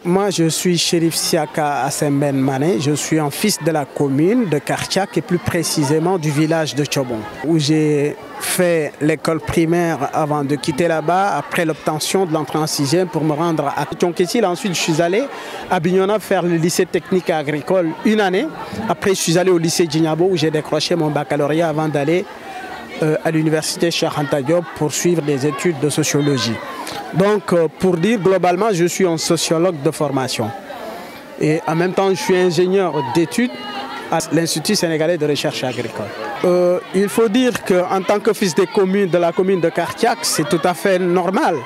Moi, je suis Chérif Siaka Assemben Mané. Je suis un fils de la commune de Kartiak et plus précisément du village de Tchobon, où j'ai fait l'école primaire avant de quitter là-bas, après l'obtention de l'entrée en 6e pour me rendre à Tionkesil. Ensuite, je suis allé à Bignona faire le lycée technique agricole une année. Après, je suis allé au lycée Djignabo où j'ai décroché mon baccalauréat avant d'aller à l'université Cheikh Anta Diop pour suivre des études de sociologie. Donc, pour dire globalement, je suis un sociologue de formation. Et en même temps, je suis ingénieur d'études à l'Institut sénégalais de recherche agricole. Il faut dire qu'en tant que fils des communes, de la commune de Kartiak, c'est tout à fait normal.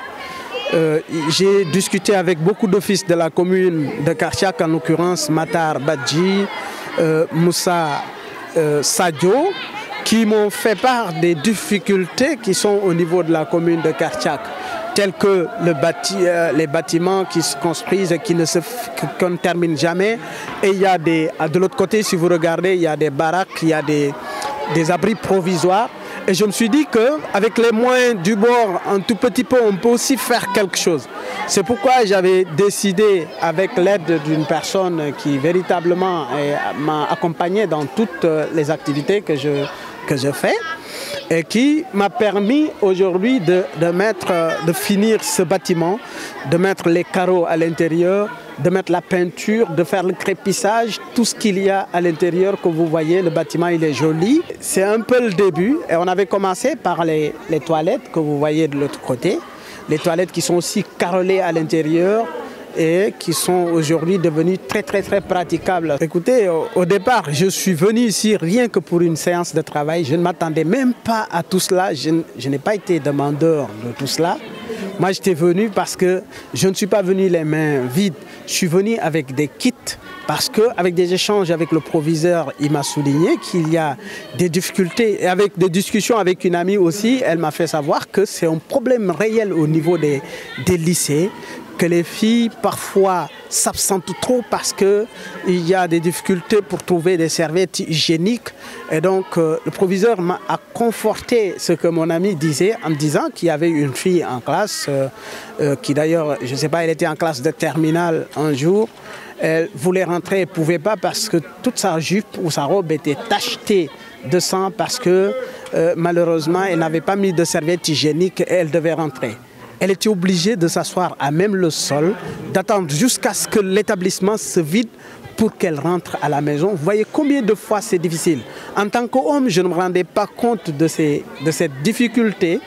J'ai discuté avec beaucoup de fils de la commune de Kartiak, en l'occurrence Matar Badji, Moussa Sadio, qui m'ont fait part des difficultés qui sont au niveau de la commune de Kartiak, tels que les bâtiments qui se construisent et qu'on ne termine jamais. Et il y a de l'autre côté, si vous regardez, il y a des baraques, il y a des abris provisoires. Et je me suis dit qu'avec les moyens du bord, un tout petit peu, on peut aussi faire quelque chose. C'est pourquoi j'avais décidé, avec l'aide d'une personne qui véritablement m'a accompagné dans toutes les activités que je fais, et qui m'a permis aujourd'hui de finir ce bâtiment, de mettre les carreaux à l'intérieur, de mettre la peinture, de faire le crépissage, tout ce qu'il y a à l'intérieur que vous voyez. Le bâtiment, il est joli. C'est un peu le début. Et on avait commencé par les toilettes que vous voyez de l'autre côté. Les toilettes qui sont aussi carrelées à l'intérieur et qui sont aujourd'hui devenues très praticables. Écoutez, au départ, je suis venu ici rien que pour une séance de travail. Je ne m'attendais même pas à tout cela. Je n'ai pas été demandeur de tout cela. Moi, j'étais venu parce que je ne suis pas venu les mains vides. Je suis venu avec des kits parce qu'avec des échanges avec le proviseur, il m'a souligné qu'il y a des difficultés. Et avec des discussions avec une amie aussi, elle m'a fait savoir que c'est un problème réel au niveau des lycées, que les filles parfois s'absentent trop parce qu'il y a des difficultés pour trouver des serviettes hygiéniques. Et donc le proviseur a conforté ce que mon ami disait en me disant qu'il y avait une fille en classe qui d'ailleurs, je ne sais pas, elle était en classe de terminale un jour. Elle voulait rentrer, elle ne pouvait pas parce que toute sa jupe ou sa robe était tachetée de sang parce que malheureusement elle n'avait pas mis de serviette hygiénique et elle devait rentrer. Elle était obligée de s'asseoir à même le sol, d'attendre jusqu'à ce que l'établissement se vide pour qu'elle rentre à la maison. Vous voyez combien de fois c'est difficile. En tant qu'homme, je ne me rendais pas compte de cette difficulté.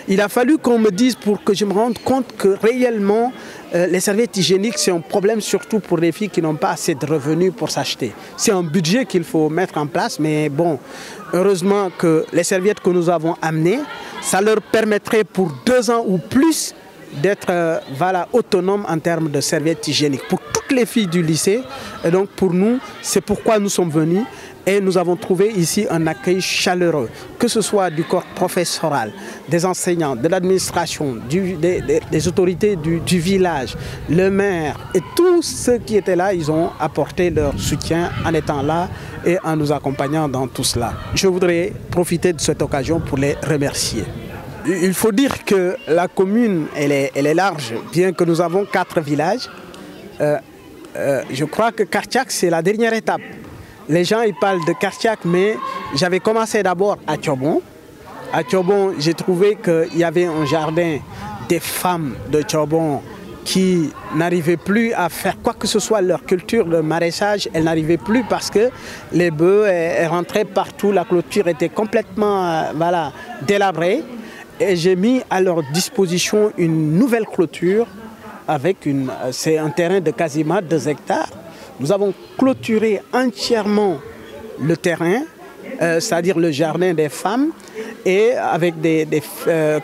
Il a fallu qu'on me dise pour que je me rende compte que réellement, les serviettes hygiéniques, c'est un problème surtout pour les filles qui n'ont pas assez de revenus pour s'acheter. C'est un budget qu'il faut mettre en place, mais bon, heureusement que les serviettes que nous avons amenées, ça leur permettrait pour 2 ans ou plus d'être autonomes en termes de serviettes hygiéniques. Pour toutes les filles du lycée, et donc pour nous, c'est pourquoi nous sommes venus. Et nous avons trouvé ici un accueil chaleureux, que ce soit du corps professoral, des enseignants, de l'administration, des autorités du village, le maire et tous ceux qui étaient là, ils ont apporté leur soutien en étant là et en nous accompagnant dans tout cela. Je voudrais profiter de cette occasion pour les remercier. Il faut dire que la commune, elle est large, bien que nous avons 4 villages. Je crois que Kartiak, c'est la dernière étape. Les gens ils parlent de Kartiak, mais j'avais commencé d'abord à Tchobon. À Tchobon, j'ai trouvé qu'il y avait un jardin des femmes de Tchobon qui n'arrivaient plus à faire quoi que ce soit. Leur culture de maraîchage, elles n'arrivaient plus parce que les bœufs rentraient partout. La clôture était complètement délabrée. Et j'ai mis à leur disposition une nouvelle clôture avec c'est un terrain de quasiment 2 hectares. Nous avons clôturé entièrement le terrain, c'est-à-dire le jardin des femmes, et avec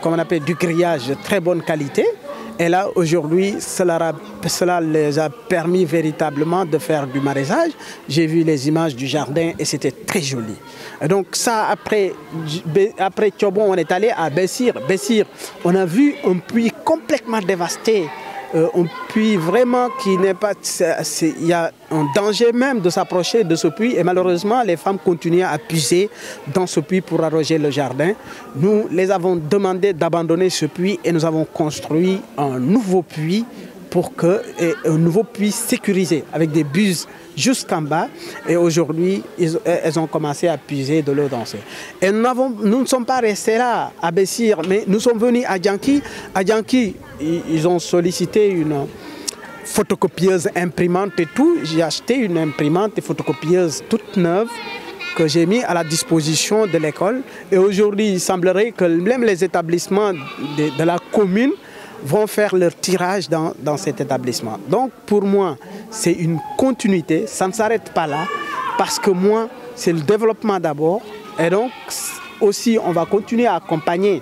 comme on appelle, du grillage de très bonne qualité. Et là, aujourd'hui, cela les a permis véritablement de faire du maraîchage. J'ai vu les images du jardin et c'était très joli. Et donc ça, après Tchobon, on est allé à Bessir. Bessir, on a vu un puits complètement dévasté. Un puits vraiment qui n'est pas... Il y a un danger même de s'approcher de ce puits et malheureusement les femmes continuaient à puiser dans ce puits pour arroser le jardin. Nous les avons demandé d'abandonner ce puits et nous avons construit un nouveau puits pour qu'un nouveau puisse sécuriser avec des bus jusqu'en bas. Et aujourd'hui, elles ont commencé à puiser de l'eau dans ce. Et nous ne sommes pas restés là à Bessir, mais nous sommes venus à Djanki. À Djanki, ils ont sollicité une photocopieuse imprimante et tout. J'ai acheté une imprimante et photocopieuse toute neuve que j'ai mis à la disposition de l'école. Et aujourd'hui, il semblerait que même les établissements de la commune vont faire leur tirage dans cet établissement. Donc pour moi, c'est une continuité, ça ne s'arrête pas là, parce que moi, c'est le développement d'abord. Et donc aussi, on va continuer à accompagner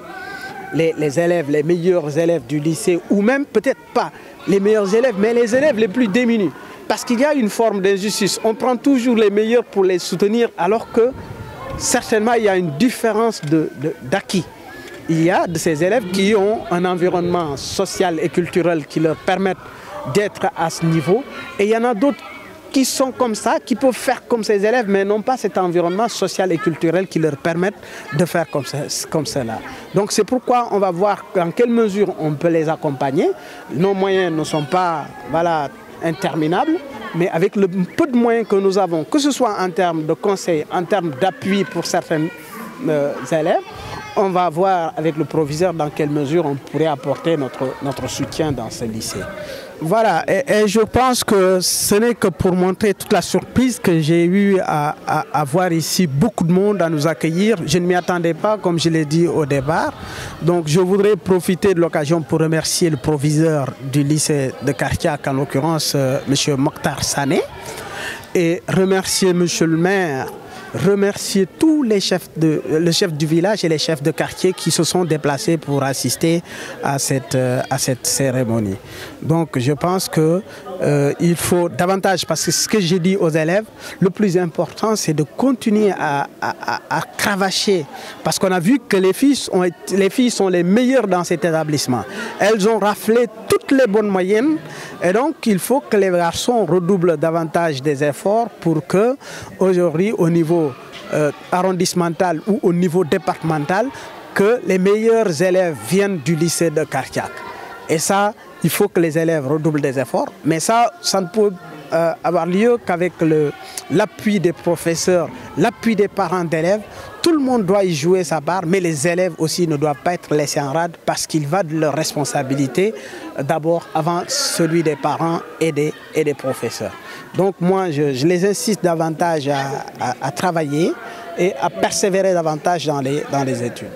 les élèves, les meilleurs élèves du lycée, ou même peut-être pas les meilleurs élèves, mais les élèves les plus démunis. Parce qu'il y a une forme d'injustice. On prend toujours les meilleurs pour les soutenir, alors que certainement il y a une différence d'acquis. Il y a de ces élèves qui ont un environnement social et culturel qui leur permettent d'être à ce niveau. Et il y en a d'autres qui sont comme ça, qui peuvent faire comme ces élèves, mais n'ont pas cet environnement social et culturel qui leur permettent de faire comme cela. Donc c'est pourquoi on va voir dans quelle mesure on peut les accompagner. Nos moyens ne sont pas interminables, mais avec le peu de moyens que nous avons, que ce soit en termes de conseils, en termes d'appui pour certains élèves, on va voir avec le proviseur dans quelle mesure on pourrait apporter notre soutien dans ce lycée. Voilà, et je pense que ce n'est que pour montrer toute la surprise que j'ai eu à voir ici beaucoup de monde à nous accueillir. Je ne m'y attendais pas, comme je l'ai dit au départ. Donc je voudrais profiter de l'occasion pour remercier le proviseur du lycée de Kartiak, en l'occurrence M. Mokhtar Sané, et remercier M. le maire, remercier tous les chefs le chef du village et les chefs de quartier qui se sont déplacés pour assister à cette cérémonie. Donc je pense que il faut davantage, parce que ce que j'ai dit aux élèves, le plus important c'est de continuer à cravacher, parce qu'on a vu que les filles sont les meilleures dans cet établissement. Elles ont raflé toutes les bonnes moyennes, et donc il faut que les garçons redoublent davantage des efforts pour que aujourd'hui au niveau arrondissemental ou au niveau départemental, que les meilleurs élèves viennent du lycée de Kartiak. Et ça, il faut que les élèves redoublent des efforts, mais ça ne peut avoir lieu qu'avec l'appui des professeurs, l'appui des parents d'élèves. Tout le monde doit y jouer sa part, mais les élèves aussi ne doivent pas être laissés en rade, parce qu'il va de leur responsabilité d'abord avant celui des parents et des professeurs. Donc moi, je les incite davantage à travailler et à persévérer davantage dans les études.